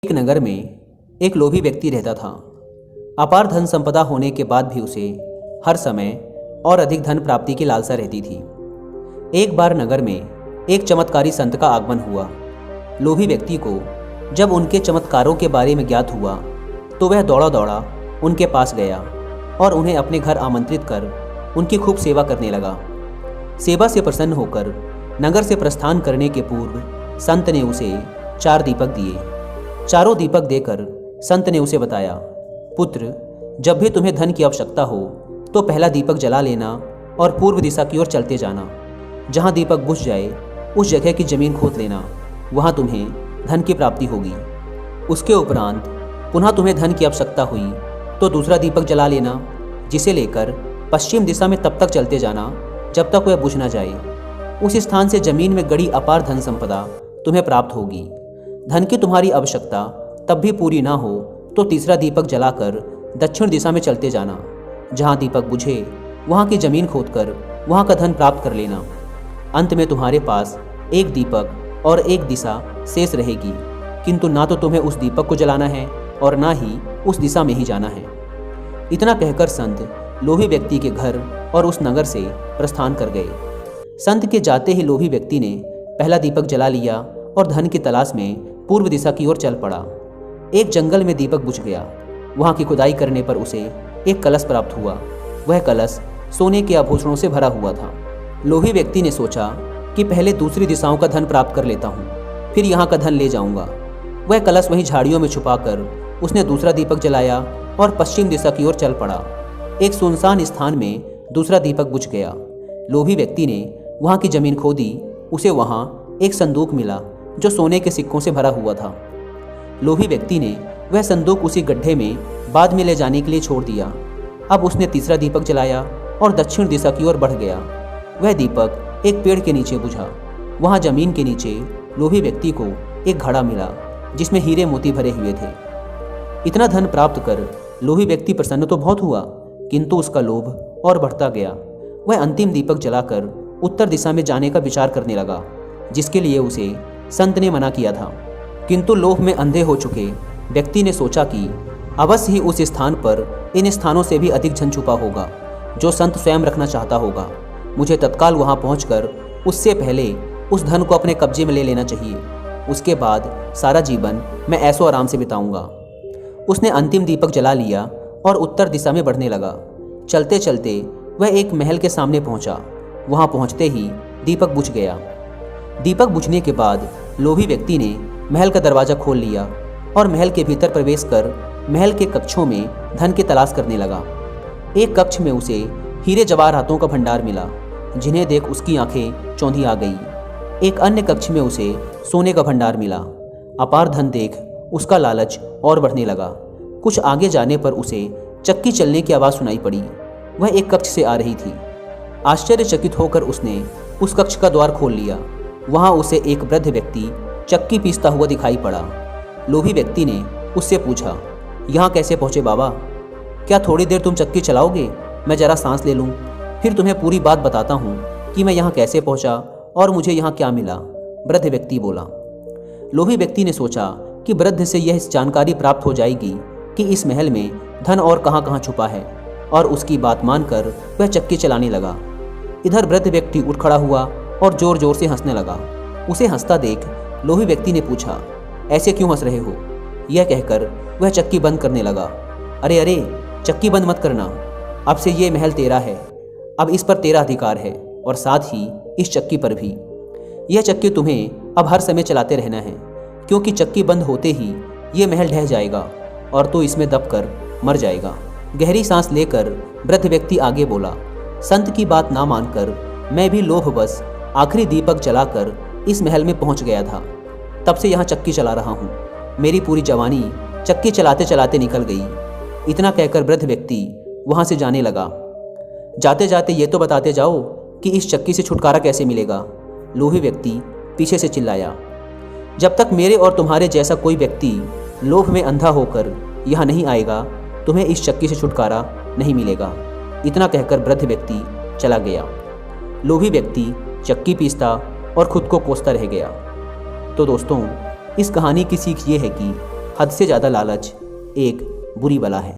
एक नगर में एक लोभी व्यक्ति रहता था। अपार धन संपदा होने के बाद भी उसे हर समय और अधिक धन प्राप्ति की लालसा रहती थी। एक बार नगर में एक चमत्कारी संत का आगमन हुआ। लोभी व्यक्ति को जब उनके चमत्कारों के बारे में ज्ञात हुआ तो वह दौड़ा दौड़ा उनके पास गया और उन्हें अपने घर आमंत्रित कर उनकी खूब सेवा करने लगा। सेवा से प्रसन्न होकर नगर से प्रस्थान करने के पूर्व संत ने उसे 4 दीपक दिए। चारों दीपक देकर संत ने उसे बताया, पुत्र, जब भी तुम्हें धन की आवश्यकता हो तो पहला दीपक जला लेना और पूर्व दिशा की ओर चलते जाना। जहाँ दीपक बुझ जाए उस जगह की जमीन खोद लेना, वहाँ तुम्हें धन की प्राप्ति होगी। उसके उपरांत पुनः तुम्हें धन की आवश्यकता हुई तो दूसरा दीपक जला लेना, जिसे लेकर पश्चिम दिशा में तब तक चलते जाना जब तक वह बुझ न जाए। उस स्थान से जमीन में गड़ी अपार धन संपदा तुम्हें प्राप्त होगी। धन की तुम्हारी आवश्यकता तब भी पूरी ना हो तो तीसरा दीपक जलाकर दक्षिण दिशा में चलते जाना। जहाँ दीपक बुझे वहाँ की जमीन खोदकर वहाँ का धन प्राप्त कर लेना। अंत में तुम्हारे पास एक दीपक और एक दिशा शेष रहेगी, किंतु ना तो तुम्हें उस दीपक को जलाना है और ना ही उस दिशा में ही जाना है। इतना कहकर संत लोभी व्यक्ति के घर और उस नगर से प्रस्थान कर गए। संत के जाते ही लोभी व्यक्ति ने पहला दीपक जला लिया और धन की तलाश में पूर्व दिशा की ओर चल पड़ा। एक जंगल में दीपक बुझ गया। वहाँ की खुदाई करने पर उसे एक कलश प्राप्त हुआ। वह कलश सोने के आभूषणों से भरा हुआ था। लोभी व्यक्ति ने सोचा कि पहले दूसरी दिशाओं का धन प्राप्त कर लेता हूँ, फिर यहाँ का धन ले जाऊँगा। वह कलश वहीं झाड़ियों में छुपाकर उसने दूसरा दीपक जलाया और पश्चिम दिशा की ओर चल पड़ा। एक सुनसान स्थान में दूसरा दीपक बुझ गया। लोभी व्यक्ति ने वहाँ की जमीन खोदी। उसे वहाँ एक संदूक मिला जो सोने के सिक्कों से भरा हुआ था। लोभी व्यक्ति ने वह संदूक उसी गड्ढे में बाद में ले जाने के लिए छोड़ दिया। अब उसने तीसरा दीपक जलाया और दक्षिण दिशा की ओर बढ़ गया। वह दीपक एक पेड़ के नीचे बुझा। वहाँ जमीन के नीचे लोभी व्यक्ति को एक घड़ा मिला जिसमें हीरे मोती भरे हुए थे। इतना धन प्राप्त कर लोभी व्यक्ति प्रसन्न तो बहुत हुआ, किंतु उसका लोभ और बढ़ता गया। वह अंतिम दीपक जलाकर उत्तर दिशा में जाने का विचार करने लगा, जिसके लिए उसे संत ने मना किया था। किंतु लोभ में अंधे हो चुके व्यक्ति ने सोचा कि अवश्य ही उस स्थान पर इन स्थानों से भी अधिक धन छुपा होगा जो संत स्वयं रखना चाहता होगा। मुझे तत्काल वहां पहुंचकर उससे पहले उस धन को अपने कब्जे में ले लेना चाहिए। उसके बाद सारा जीवन मैं ऐशो आराम से बिताऊंगा। उसने अंतिम दीपक जला लिया और उत्तर दिशा में बढ़ने लगा। चलते चलते वह एक महल के सामने पहुंचा। वहां पहुंचते ही दीपक बुझ गया। दीपक बुझने के बाद लोभी व्यक्ति ने महल का दरवाजा खोल लिया और महल के भीतर प्रवेश कर महल के कक्षों में धन की तलाश करने लगा। एक कक्ष में उसे हीरे जवाहरातों का भंडार मिला, जिन्हें देख उसकी आंखें चौंधी आ गई। एक अन्य कक्ष में उसे सोने का भंडार मिला। अपार धन देख उसका लालच और बढ़ने लगा। कुछ आगे जाने पर उसे चक्की चलने की आवाज़ सुनाई पड़ी। वह एक कक्ष से आ रही थी। आश्चर्यचकित होकर उसने उस कक्ष का द्वार खोल लिया। वहाँ उसे एक वृद्ध व्यक्ति चक्की पीसता हुआ दिखाई पड़ा। लोभी व्यक्ति ने उससे पूछा, यहाँ कैसे पहुँचे बाबा? क्या थोड़ी देर तुम चक्की चलाओगे? मैं जरा सांस ले लूँ, फिर तुम्हें पूरी बात बताता हूँ कि मैं यहाँ कैसे पहुँचा और मुझे यहाँ क्या मिला। वृद्ध व्यक्ति बोला। लोभी व्यक्ति ने सोचा कि वृद्ध से यह जानकारी प्राप्त हो जाएगी कि इस महल में धन और कहाँ कहाँ छुपा है, और उसकी बात मानकर वह चक्की चलाने लगा। इधर वृद्ध व्यक्ति उठ खड़ा हुआ और जोर जोर से हंसने लगा। उसे हंसता देख लोभी व्यक्ति ने पूछा, ऐसे क्यों हंस रहे हो? यह कहकर वह चक्की बंद करने लगा। अरे अरे, चक्की बंद मत करना। अब से ये महल तेरा है। अब इस पर तेरा अधिकार है और साथ ही इस चक्की पर भी। यह चक्की तुम्हें अब हर समय चलाते रहना है, क्योंकि चक्की बंद होते ही ये महल ढह जाएगा और तू इसमें दबकर मर जाएगा। गहरी सांस लेकर वृद्ध व्यक्ति आगे बोला, संत की बात ना मानकर मैं भी लोभवश आखिरी दीपक जलाकर इस महल में पहुंच गया था। तब से यहाँ चक्की चला रहा हूँ। मेरी पूरी जवानी चक्की चलाते चलाते निकल गई। इतना कहकर वृद्ध व्यक्ति वहाँ से जाने लगा। जाते जाते ये तो बताते जाओ कि इस चक्की से छुटकारा कैसे मिलेगा? लोभी व्यक्ति पीछे से चिल्लाया। जब तक मेरे और तुम्हारे जैसा कोई व्यक्ति लोभ में अंधा होकर यहाँ नहीं आएगा, तुम्हें इस चक्की से छुटकारा नहीं मिलेगा। इतना कहकर वृद्ध व्यक्ति चला गया। लोभी व्यक्ति चक्की पीसता और खुद को कोसता रह गया। तो दोस्तों, इस कहानी की सीख ये है कि हद से ज़्यादा लालच एक बुरी बला है।